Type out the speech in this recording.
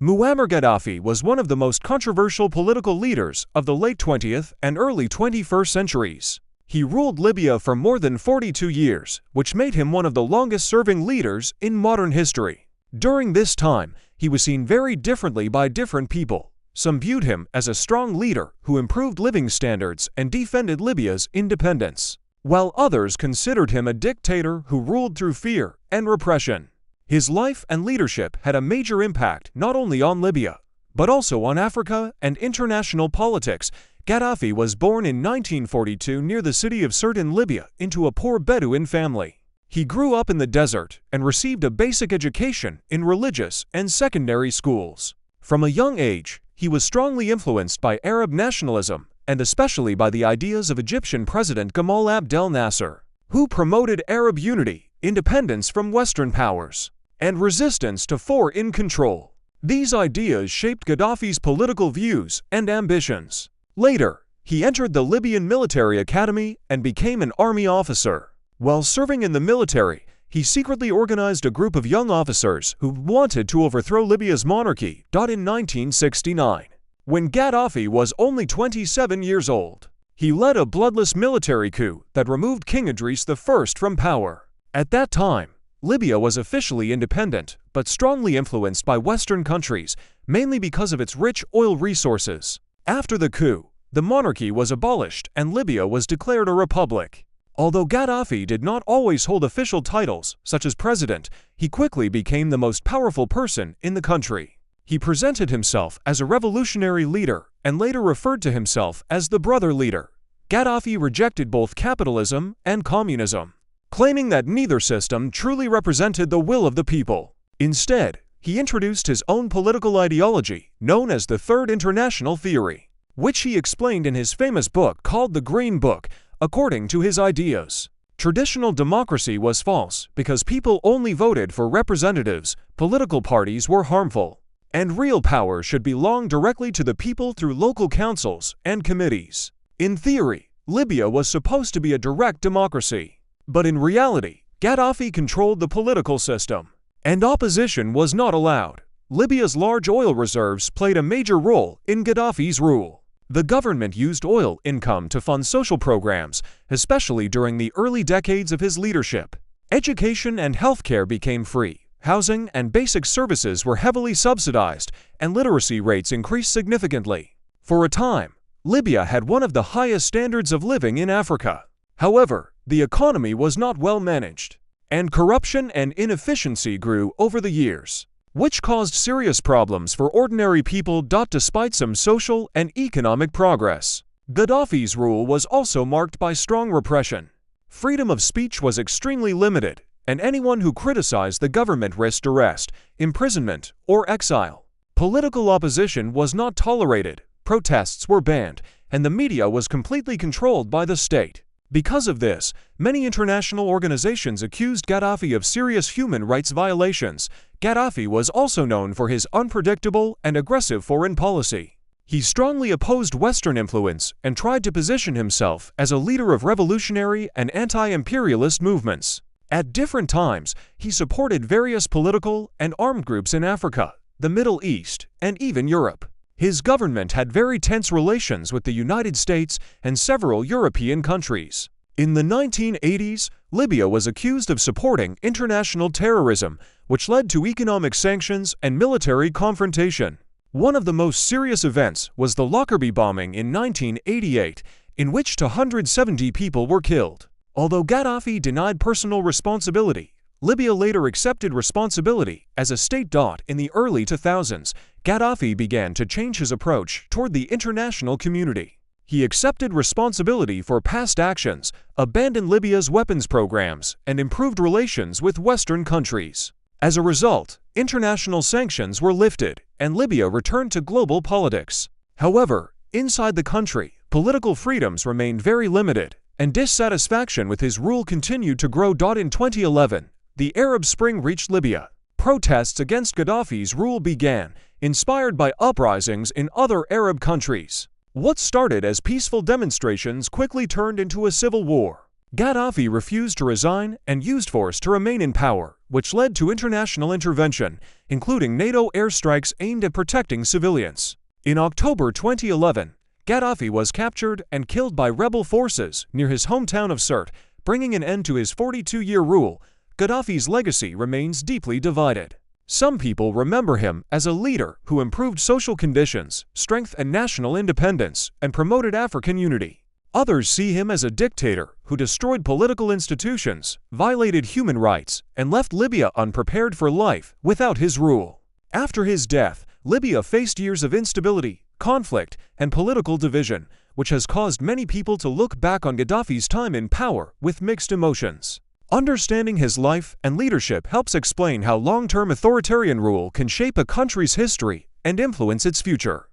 Muammar Gaddafi was one of the most controversial political leaders of the late 20th and early 21st centuries. He ruled Libya for more than 42 years, which made him one of the longest-serving leaders in modern history. During this time, he was seen very differently by different people. Some viewed him as a strong leader who improved living standards and defended Libya's independence, while others considered him a dictator who ruled through fear and repression. His life and leadership had a major impact not only on Libya, but also on Africa and international politics. Gaddafi was born in 1942 near the city of Sirte in Libya into a poor Bedouin family. He grew up in the desert and received a basic education in religious and secondary schools. From a young age, he was strongly influenced by Arab nationalism and especially by the ideas of Egyptian President Gamal Abdel Nasser, who promoted Arab unity, independence from Western powers, and resistance to foreign control. These ideas shaped Gaddafi's political views and ambitions. Later, he entered the Libyan military academy and became an army officer. While serving in the military, he secretly organized a group of young officers who wanted to overthrow Libya's monarchy. In 1969, when Gaddafi was only 27 years old, he led a bloodless military coup that removed King Idris I from power. At that time, Libya was officially independent, but strongly influenced by Western countries, mainly because of its rich oil resources. After the coup, the monarchy was abolished and Libya was declared a republic. Although Gaddafi did not always hold official titles, such as president, he quickly became the most powerful person in the country. He presented himself as a revolutionary leader and later referred to himself as the brother leader. Gaddafi rejected both capitalism and communism, claiming that neither system truly represented the will of the people. Instead, he introduced his own political ideology, known as the Third International Theory, which he explained in his famous book called The Green Book. According to his ideas, traditional democracy was false because people only voted for representatives, political parties were harmful, and real power should belong directly to the people through local councils and committees. In theory, Libya was supposed to be a direct democracy. But in reality, Gaddafi controlled the political system, and opposition was not allowed. Libya's large oil reserves played a major role in Gaddafi's rule. The government used oil income to fund social programs, especially during the early decades of his leadership. Education and healthcare became free, housing and basic services were heavily subsidized, and literacy rates increased significantly. For a time, Libya had one of the highest standards of living in Africa. However, the economy was not well managed, and corruption and inefficiency grew over the years, which caused serious problems for ordinary people. Despite some social and economic progress, Gaddafi's rule was also marked by strong repression. Freedom of speech was extremely limited, and anyone who criticized the government risked arrest, imprisonment, or exile. Political opposition was not tolerated, protests were banned, and the media was completely controlled by the state. Because of this, many international organizations accused Gaddafi of serious human rights violations. Gaddafi was also known for his unpredictable and aggressive foreign policy. He strongly opposed Western influence and tried to position himself as a leader of revolutionary and anti-imperialist movements. At different times, he supported various political and armed groups in Africa, the Middle East, and even Europe. His government had very tense relations with the United States and several European countries. In the 1980s, Libya was accused of supporting international terrorism, which led to economic sanctions and military confrontation. One of the most serious events was the Lockerbie bombing in 1988, in which 270 people were killed. Although Gaddafi denied personal responsibility, Libya later accepted responsibility as a state. In the early 2000s, Gaddafi began to change his approach toward the international community. He accepted responsibility for past actions, abandoned Libya's weapons programs, and improved relations with Western countries. As a result, international sanctions were lifted, and Libya returned to global politics. However, inside the country, political freedoms remained very limited, and dissatisfaction with his rule continued to grow. In 2011, the Arab Spring reached Libya. Protests against Gaddafi's rule began, inspired by uprisings in other Arab countries. What started as peaceful demonstrations quickly turned into a civil war. Gaddafi refused to resign and used force to remain in power, which led to international intervention, including NATO airstrikes aimed at protecting civilians. In October 2011, Gaddafi was captured and killed by rebel forces near his hometown of Sirte, bringing an end to his 42-year rule. Gaddafi's legacy remains deeply divided. Some people remember him as a leader who improved social conditions, strengthened national independence, and promoted African unity. Others see him as a dictator who destroyed political institutions, violated human rights, and left Libya unprepared for life without his rule. After his death, Libya faced years of instability, conflict, and political division, which has caused many people to look back on Gaddafi's time in power with mixed emotions. Understanding his life and leadership helps explain how long-term authoritarian rule can shape a country's history and influence its future.